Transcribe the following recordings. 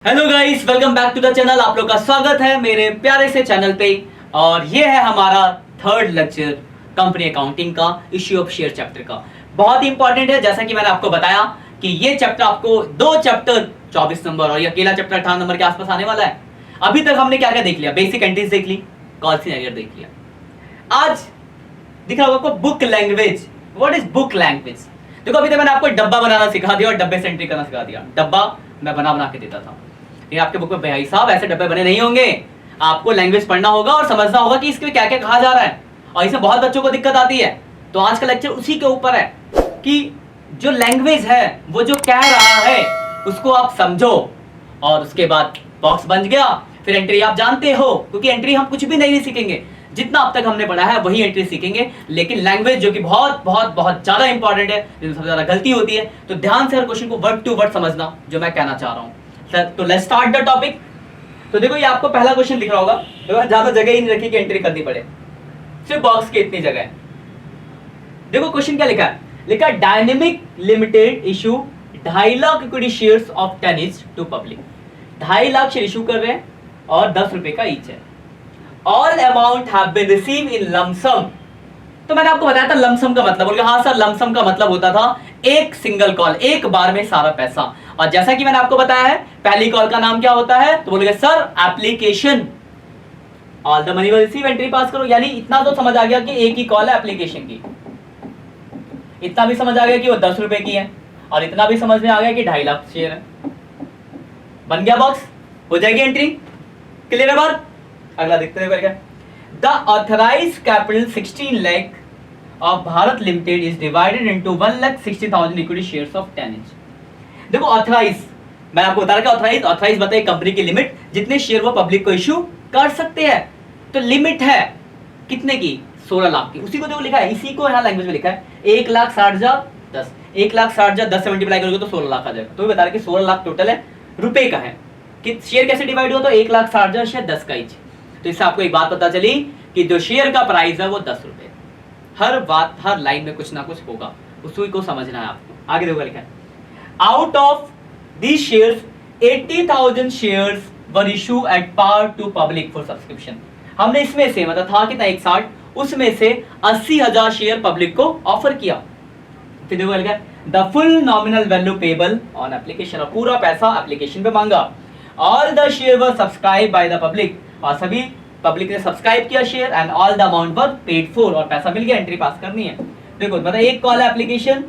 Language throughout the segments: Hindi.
Hello guys, welcome back to the channel. आप लोग का स्वागत है मेरे प्यारे से चैनल पे। और ये है हमारा थर्ड लेक्चर कंपनी अकाउंटिंग का, इश्यू ऑफ शेयर चैप्टर का। बहुत इंपॉर्टेंट है, जैसा कि मैंने आपको बताया कि ये चैप्टर आपको दो चैप्टर 24 नंबर और ये अकेला चैप्टर 18 नंबर के आसपास आने वाला है। अभी तक हमने क्या क्या देख लिया? बेसिक एंट्रीज देख ली, कॉल सिनेरियो देख लिया। आज दिख रहा होगा आपको book language. What is book language? देखो, अभी तक मैंने आपको डब्बा बनाना सिखा दिया और डब्बे से एंट्री करना सिखा दिया। डब्बा मैं बना के देता था, लेकिन आपके बुक में भाई साहब ऐसे डब्बे बने नहीं होंगे। आपको लैंग्वेज पढ़ना होगा और समझना होगा कि इसमें क्या क्या कहा जा रहा है, और इसमें बहुत बच्चों को दिक्कत आती है। तो आज का लेक्चर उसी के ऊपर है कि जो लैंग्वेज है, वो जो कह रहा है उसको आप समझो, और उसके बाद बॉक्स बन गया। फिर एंट्री आप जानते हो, क्योंकि एंट्री हम कुछ भी नहीं सीखेंगे, जितना अब तक हमने पढ़ा है वही एंट्री सीखेंगे। लेकिन लैंग्वेज जो कि बहुत बहुत बहुत ज्यादा इंपॉर्टेंट है, जिसमें सबसे ज्यादा गलती होती है, तो ध्यान से हर क्वेश्चन को वर्ड टू वर्ड समझना जो मैं कहना चाह रहा हूं। तो लेट्स स्टार्ट द टॉपिक। तो देखो, ये आपको पहला क्वेश्चन दिख रहा होगा। देखो, ज्यादा जगह ही नहीं रखी कि एंट्री करनी पड़े, सिर्फ बॉक्स की इतनी जगह है। देखो क्वेश्चन क्या लिखा है। लिखा है dynamic limited issue 2.5 lakh equity shares of 10 each to public. 2.5 lakh share issue कर रहे हैं और 10 रुपए का ईच है। All amount have been receive in lump sum. तो मैंने आपको बताया था लमसम का मतलब, बोल हाँ सर, लमसम का मतलब होता था एक सिंगल कॉल, एक बार में सारा पैसा। और जैसा कि मैंने आपको बताया है, पहली कॉल का नाम क्या होता है, तो बोलोगे sir application. All the money will receive, entry पास करो। यानी इतना तो समझ आ गया कि एक ही कॉल है एप्लीकेशन की, इतना भी समझ आ गया कि वो 10 रुपए की है, और इतना भी समझ में आ गया कि 2.5 लाख शेयर है। बन गया बॉक्स, हो जाएगी एंट्री। क्लियर है बात? अगला देखते हैं। The authorised capital 16 lakh of Bharat limited is divided into 1,60,000 equity shares of 10 each। देखो ऑथराइज, मैं आपको बता रहा ऑथराइज। ऑथराइज बताइए कंपनी की लिमिट, जितने शेयर वो पब्लिक को इश्यू कर सकते हैं। तो लिमिट है कितने की? 16 लाख की। उसी को जो लिखा है, इसी को यहाँ लैंग्वेज में लिखा है 1,60,000 10। 1,60,000 10 से मल्टीप्लाई करोगे तो 16 लाख आ जाएगा। तो बता रहे कि 16 लाख टोटल है, रुपए का है। कि शेयर कैसे डिवाइड हुआ? तो 1,60,000 शेयर 10 का ईच। तो इससे आपको एक बात पता चली कि जो शेयर का प्राइस है वो 10 रुपए। हर बात, हर लाइन में कुछ ना कुछ होगा, उसी को समझना है आपको। आगे देखो लिखा है out of these shares 80,000 shares were issued at par to public for subscription। हमने इसमें से, मतलब था कितना 160, उसमें से 80,000 शेयर पब्लिक को ऑफर किया। फिर देखो लिखा है the full nominal value payable on application, और पूरा पैसा एप्लीकेशन पे मांगा। All the share were subscribe by the public, और सभी पब्लिक ने सब्सक्राइब किया share, and all the amount were paid for, और पैसा मिल गया, एंट्री पास करनी है। देखो मतलब एक कॉल है एप्लीकेशन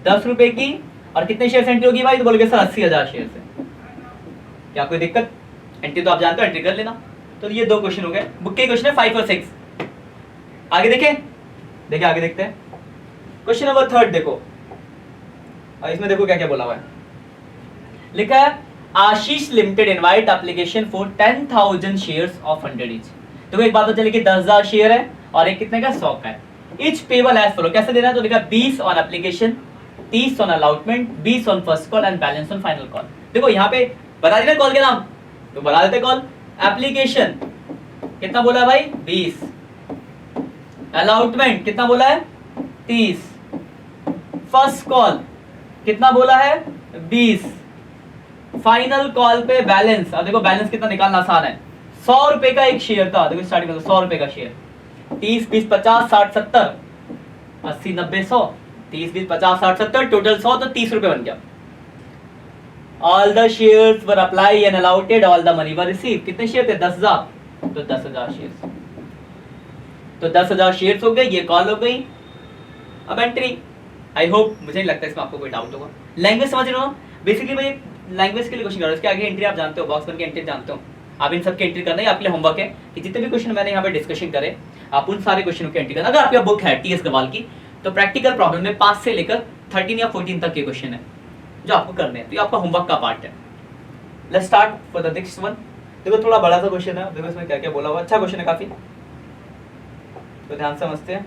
10 रुपए की, और कितने शेयर एंट्री होगी भाई? तो बोलोगे सर 80,000 शेयर से। क्या कोई दिक्कत? एंट्री तो आप जानते हो, एंट्री कर लेना। तो ये दो क्वेश्चन हो गए, बुक के क्वेश्चन है 5 और 6। आगे देखिए आगे देखते हैं। क्वेश्चन नंबर 3 देखो, और इसमें देखो क्या क्या बोला हुआ है। लिखा है Ashish limited invite application for 10,000 shares of 100 each। तो एक बात तो चली कि 10,000 शेयर है और एक कितने का? 100 का है। इच पेबल एज फॉलो, कैसे देना है? तो लिखा 20 on application, 30 on allotment, 20 on first call and balance on final call. देखो यहाँ पे बता देना कॉल के नाम, तो बता देते कॉल। एप्लीकेशन कितना बोला है भाई? 20। अलॉटमेंट कितना बोला है? 30। फर्स्ट कॉल कितना बोला है? 20। फाइनल कॉल पे बैलेंस, अब देखो बैलेंस कितना निकालना आसान है। 100 रुपए का एक शेयर था, देखो स्टार्टिंग में 100 रुपए का शेयर। 30 20 50 60 70 80 90 100, 30 20 50 60 70, टोटल 100, तो 30 रुपए बन गया। All the shares were apply and allotted, all the money were receive. कितने शेयर थे? 10,000, तो 10,000 शेयर्स। तो 10,000 शेयर्स हो गए, ये कॉल हो गई। अब एंट्री, आई होप, मुझे नहीं लगता इसमें आपको कोई डाउट होगा। लैंग्वेज समझ रहे हो? बेसिकली भाई लैंग्वेज के लिए क्वेश्चन करो, इसके आगे एंट्री आप जानते हो, बॉक्स बन के एंट्री जानते हो। आप इन सब की एंट्री करना है, आपके लिए होमवर्क है कि जितने भी क्वेश्चन मैंने यहाँ पे डिस्कशन करे, आप उन सारे क्वेश्चनों की एंट्री करना। अगर आपका बुक है टीएस गवाल की, तो प्रैक्टिकल प्रॉब्लम में 5 से लेकर 13 या 14 तक के क्वेश्चन है जो आपको करने हैं, तो ये आपका होमवर्क का पार्ट है। Let's start for the next one. देखो थोड़ा बड़ा सा क्वेश्चन है, देखो इसमें क्या क्या बोला हुआ। अच्छा क्वेश्चन है काफी, तो ध्यान से समझते हैं।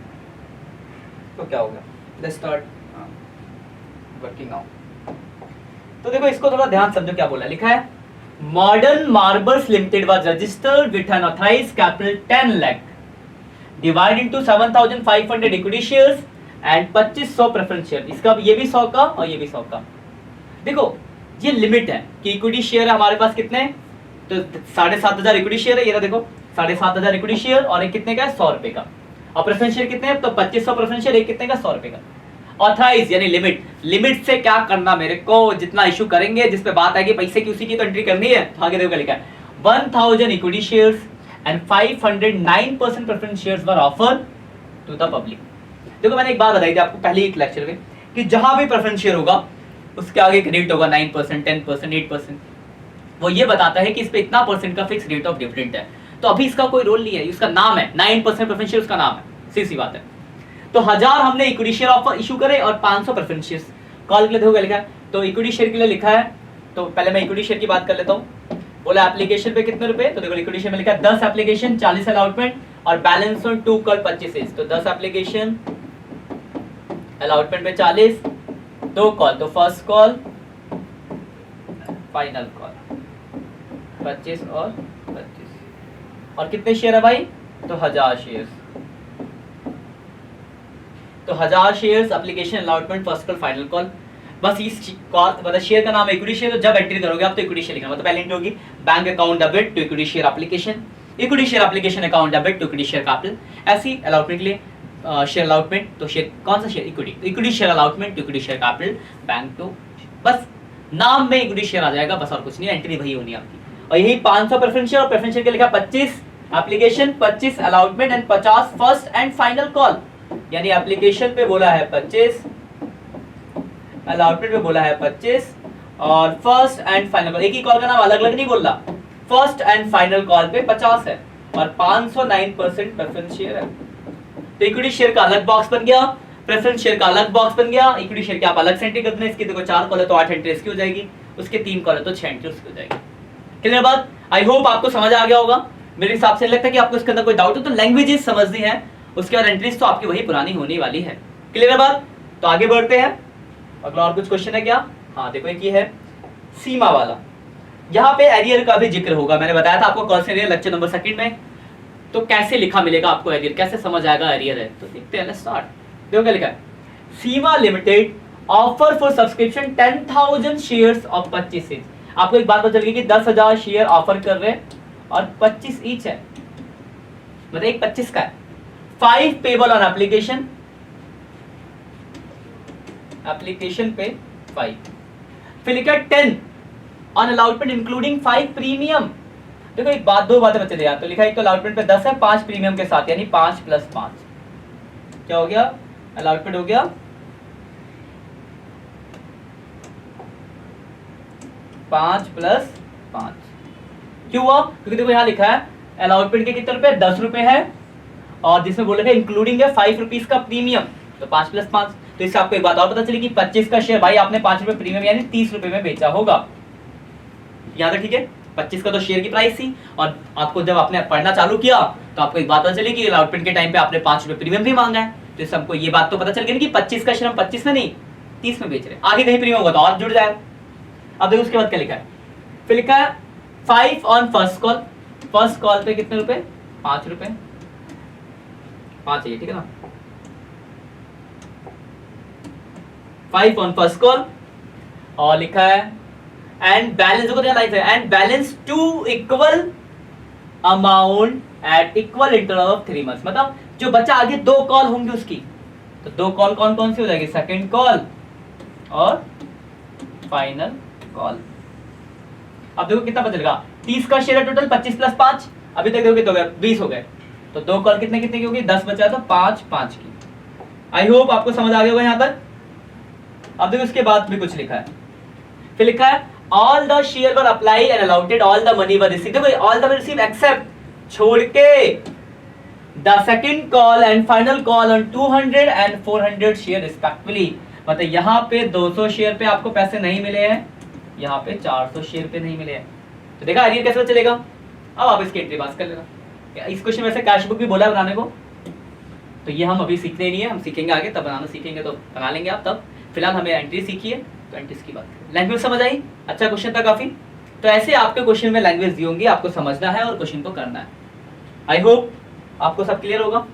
तो क्या होगा? Let's start working now. तो देखो इसको थोड़ा ध्यान समझो क्या बोला। लिखा है modern marbles limited was registered with an authorised capital 10 lakh divide into 7,500 equity shares and 2500 preference share. इसका ये भी 100 का और ये भी 100 का। देखो ये लिमिट है कि इक्विटी शेयर हमारे पास कितने, तो 7,500 इक्विटी शेयर है, ये रहा देखो 7,500 इक्विटी शेयर, और एक कितने का है, 100 रुपए का। और प्रेफरेंस शेयर कितने हैं, तो 2500 प्रेफरेंस शेयर, एक कितने का, 100 रुपए का। ऑथराइज यानी लिमिट, लिमिट से क्या करना मेरे को, जितना इशू करेंगे जिस पे बात आएगी पैसे की, उसी की तो एंट्री करनी है। तो आगे देखो लिखा है 1000 equity shares and 509% preference shares were offered to the public. देखो मैंने एक बात बताई थी आपको पहले एक लेक्चर में कि जहां भी प्रेफरेंस शेयर होगा उसके आगे एक रेट होगा 9%, 10%, 8%। वो ये बताता है कि इस पे इतना परसेंट का फिक्स रेट ऑफ डिविडेंड है। तो अभी इसका कोई रोल नहीं है, इसका नाम है 9% प्रेफरेंस शेयर, उसका नाम है, सीधी बात है। तो 1000 हमने इक्विटी शेयर ऑफर इशू करे और 500 प्रेफरेंस शेयर्स कॉल के लिए होगा लिखा है। तो इक्विटी शेयर के लिए लिखा है, तो पहले मैं इक्विटी शेयर की बात कर लेता हूँ। बोला एप्लीकेशन पे कितने रुपए, तो देखो इक्विटी शेयर में लिखा है 10 एप्लीकेशन 40 अलॉटमेंट और बैलेंस ऑन 2 कॉल 25। तो 10 एप्लीकेशन अलॉटमेंट पे 40, 2 कॉल, तो फर्स्ट कॉल फाइनल कॉल 25 और 25। और कितने शेयर है भाई, तो 1000 शेयर। तो 1000 shares application allotment first call final call. बस इस कॉल मतलब शेयर का नाम है इक्विटी शेयर। तो जब एंट्री करोगे आप तो इक्विटी शेयर लिखना, मतलब पहले एंट्री होगी bank account debit to equity share application, equity share application account debit to equity share capital. ऐसी अलॉटमेंट के लिए शेयर अलॉटमेंट, तो शेयर कौन सा share, equity, equity share allotment to equity share capital bank to, बस नाम में इक्विटी शेयर आ जाएगा, बस और कुछ नहीं, एंट्री वही होनी आपकी। और यही 500 प्रेफरेंस शेयर, और प्रेफरेंस शेयर के लिखा 25 application, 25 allotment and 50 first and final call. यानी एप्लीकेशन पे बोला है 25, अलॉटमेंट पे बोला है 25 और फर्स्ट एंड फाइनल कॉल, एक ही कॉल का नाम अलग अलग नहीं बोल रहा, फर्स्ट एंड फाइनल कॉल पे 50 है और 509% प्रेफरेंस शेयर है। तो इक्विटी शेयर का अलग बॉक्स बन गया, प्रेफरेंस शेयर का अलग बॉक्स बन गया। इक्विटी शेयर की आप अलग से एंट्री करते हैं, इसकी देखो 4 कॉल है तो 8 एंट्री इसकी हो जाएगी, उसके 3 कॉल है तो 6 एंट्री उसकी हो जाएगी। क्लियर बात, आई होप आपको समझ आ गया होगा। मेरे हिसाब से लगता है कि आपको इसके अंदर कोई डाउट हो तो लैंग्वेजेस समझनी है, उसके बाद एंट्रीज तो आपकी वही पुरानी होने वाली है। क्लियर बात, तो आगे बढ़ते हैं। अगला और कुछ क्वेश्चन है क्या, हाँ देखो एक ये है सीमा वाला, यहाँ पे एरियर का भी जिक्र होगा। मैंने बताया था आपको कौन से एरियर लेक्चर नंबर 2 में, तो कैसे लिखा मिलेगा आपको एरियर, कैसे समझ आएगा एरियर है, तो देखते हैं। Let's start. देखो क्या लिखा है, Seema limited offer for subscription 10,000 shares of 25 each. आपको एक बात पता चल गई कि 10,000 शेयर ऑफर कर रहे हैं और 25 ईच है, मतलब एक 25 का है। 5 पेबल ऑन एप्लीकेशन, एप्लीकेशन पे 5, फिर लिखा 10 ऑन अलॉटमेंट इंक्लूडिंग 5 प्रीमियम। देखो एक बात, 2 बातें बचे यार, तो लिखा है एक तो अलॉटमेंट पे 10 है, 5 प्रीमियम के साथ, यानी 5 + 5 क्या हो गया, अलॉटमेंट हो गया 5 + 5। क्यों हुआ, क्योंकि देखो यहाँ लिखा है अलॉटमेंट के कितने रुपए, 10 रुपए है, और जिसमें बोल रखा है इंक्लूडिंग है 5 रुपीज का प्रीमियम, तो 5 + 5। तो इससे आपको एक बात और पता चली कि 25 का शेयर भाई आपने 5 रुपए प्रीमियम यानी 30 रुपए में बेचा होगा। याद रखिए 25 का तो शेयर की प्राइस थी, और आपको जब आपने पढ़ना चालू किया तो आपको एक बात पता चली कि अलॉटमेंट के टाइम पे आपने 5 रुपए प्रीमियम भी मांगा है। तो इससे हमको ये बात तो पता चल गई कि 25 का शेयर हम 25 में नहीं 30 में बेच रहे, आगे कहीं प्रीमियम होगा तो और जुड़ जाएगा। अब देखो उसके बाद क्या लिखा है, फिर लिखा है 5 on first call, first call पे कितने रुपए, 5 रुपए, 5 है ठीक है ना, 5 ऑन फर्स्ट कॉल। और लिखा है एंड बैलेंस को लाइफ है, and balance to equal amount at equal interval of 3 months. मतलब जो बचा आगे 2 कॉल होंगी उसकी, तो 2 कॉल कौन कौन सी हो जाएगी, सेकंड कॉल और फाइनल कॉल। अब देखो कितना बचेगा, 30 का शेयर है टोटल, 25 + 5, अभी तक देखो कितने हो गए, 20 हो गए, तो 2 कॉल कितने कितने की होगी, 10 बचा तो 5 5 की। आई होप आपको समझ आ गया होगा यहाँ तक। अब देखो उसके बाद भी कुछ लिखा है, फिर लिखा है all the share were apply and allotted, all the money were received. देखो all the money received except छोड़ के the second call and final call on 200 and 400 share respectively. मतलब यहाँ पे 200 शेयर पे आपको पैसे नहीं मिले हैं, यहाँ पे 400 शेयर पे नहीं मिले हैं। तो देखा एरियर कैसे चलेगा। अब आप इसकी एंट्री पास कर लेना। इस क्वेश्चन में से कैश बुक भी बोला है बनाने को, तो ये हम अभी सीखने नहीं है, हम सीखेंगे आगे, तब बनाना सीखेंगे तो बना लेंगे आप तब। फिलहाल हमें एंट्री सीखी है तो एंट्रीज की बात करें। लैंग्वेज समझ आई, अच्छा क्वेश्चन था काफी। तो ऐसे आपके क्वेश्चन में लैंग्वेज दी होंगी, आपको समझना है और क्वेश्चन को करना है। आई होप आपको सब क्लियर होगा।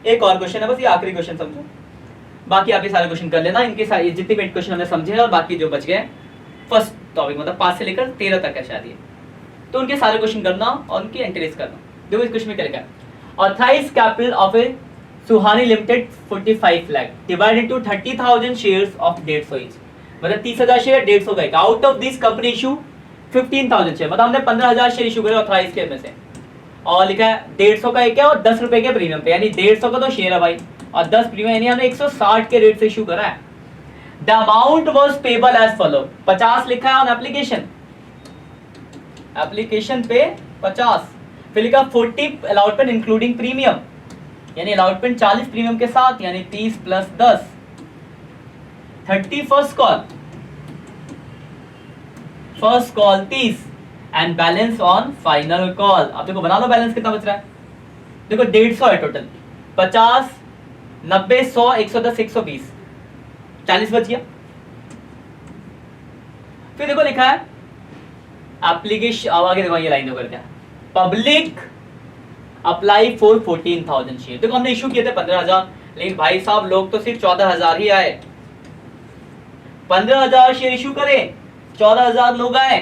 एक और क्वेश्चन है, बस ये आखिरी क्वेश्चन समझो, बाकी आप ये सारे क्वेश्चन कर लेना। इनके सारे जितने भी क्वेश्चन हमने समझे हैं और बाकी जो बच गए फर्स्ट टॉपिक, मतलब 5 से लेकर 13 तक है शायद ये। तो उनके सारे क्वेश्चन करना और उनकी एंट्रीज करना। देखो इस क्वेश्चन में क्या लिखा है, authorised capital of A Suhani limited 45 lakh divide into 30,000 shares of 150 each, मतलब 30,000 शेयर 150 का। Out of this company issue 15,000 share, मतलब हमने 15,000 शेयर इशू करे ऑथराइज के में से, और लिखा है 150 का एक है और 10 रुपए के प्रीमियम पे, यानी 150 का तो शेयर है भाई और 10 प्रीमियम, यानी हमने 160 के रेट से इशू करा है। The amount was payable as follow, 50 लिखा है ऑन एप्लीकेशन, एप्लीकेशन पे 50, फिर लिखा 40 अलॉटमेंट इंक्लूडिंग प्रीमियम, यानी अलॉटमेंट 40 प्रीमियम के साथ, यानी 30 plus 10, 30 first call 30 and balance on final call. अब देखो बना लो बैलेंस कितना बच रहा है, देखो 150 है टोटल, 50 90 100 110 120, 40 बच गया। फिर देखो लिखा है एप्लीकेशन, आगे देखो ये लाइन देखो क्या, पब्लिक अप्लाई फॉर 14,000 शेयर। देखो हमने इशू किए थे 15,000, लेकिन भाई साहब लोग तो सिर्फ 14,000 ही आए, 15,000 शेयर इशू करे, 14,000 लोग आए,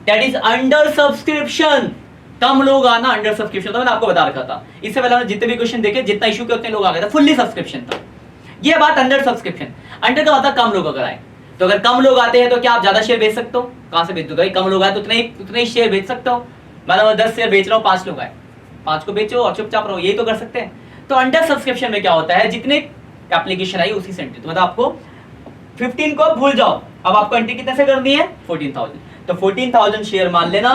दैट इज अंडर सब्सक्रिप्शन। कम लोग आना अंडर सब्सक्रिप्शन, तो मैंने आपको बता रखा था इससे पहले, हमने जितने भी क्वेश्चन देखे जितना इशू के उतने लोग आ गए थे, फुल्ली सब्सक्रिप्शन था। ये बात अंडर सब्सक्रिप्शन, अंडर का मतलब कम लोग अगर आए, तो अगर कम लोग आते हैं तो क्या आप ज्यादा शेयर बेच सकते हो? कहां से बेच दो भाई, कम लोग आए तो उतने ही शेयर बेच सकते हो। मतलब 10 शेयर बेच रहा हूँ, 5 लोग आए, 5 को बेचो और चुपचाप रहो, यही तो कर सकते हैं। तो अंडर सब्सक्रिप्शन में क्या होता है, जितने एप्लीकेशन आई उसी से एंट्री, तो मतलब आपको 15 को भूल जाओ, अब आपको एंट्री कितने से करनी है 14,000, तो 14,000 शेयर मान लेना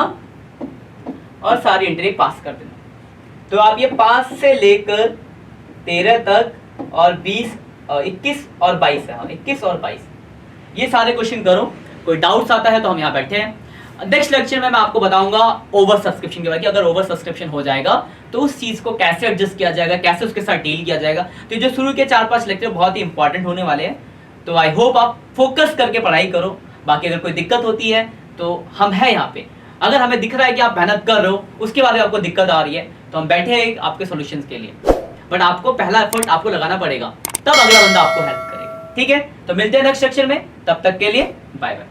और सारी एंट्री पास कर देना। तो आप ये 5 से लेकर 13 तक और 20 21 और 22 है, 21 और 22 ये सारे क्वेश्चन करो। कोई डाउट्स आता है तो हम यहाँ बैठे हैं। नेक्स्ट लेक्चर में मैं आपको बताऊंगा ओवर सब्सक्रिप्शन के बारे में, अगर ओवर सब्सक्रिप्शन हो जाएगा तो उस चीज को कैसे एडजस्ट किया जाएगा, कैसे उसके साथ डील किया जाएगा। तो जो शुरू के 4-5 लेक्चर बहुत ही इंपॉर्टेंट होने वाले हैं, तो आई होप आप फोकस करके पढ़ाई करो। बाकी अगर कोई दिक्कत होती है तो हम हैं यहाँ पे, अगर हमें दिख रहा है कि आप मेहनत कर रहे हो, उसके बाद आपको दिक्कत आ रही है तो हम बैठे हैं आपके सॉल्यूशंस के लिए, बट आपको पहला एफर्ट आपको लगाना पड़ेगा, तब अगला बंदा आपको हेल्प करेगा। ठीक है, तो मिलते हैं नेक्स्ट लेक्चर में, तब तक के लिए बाय बाय।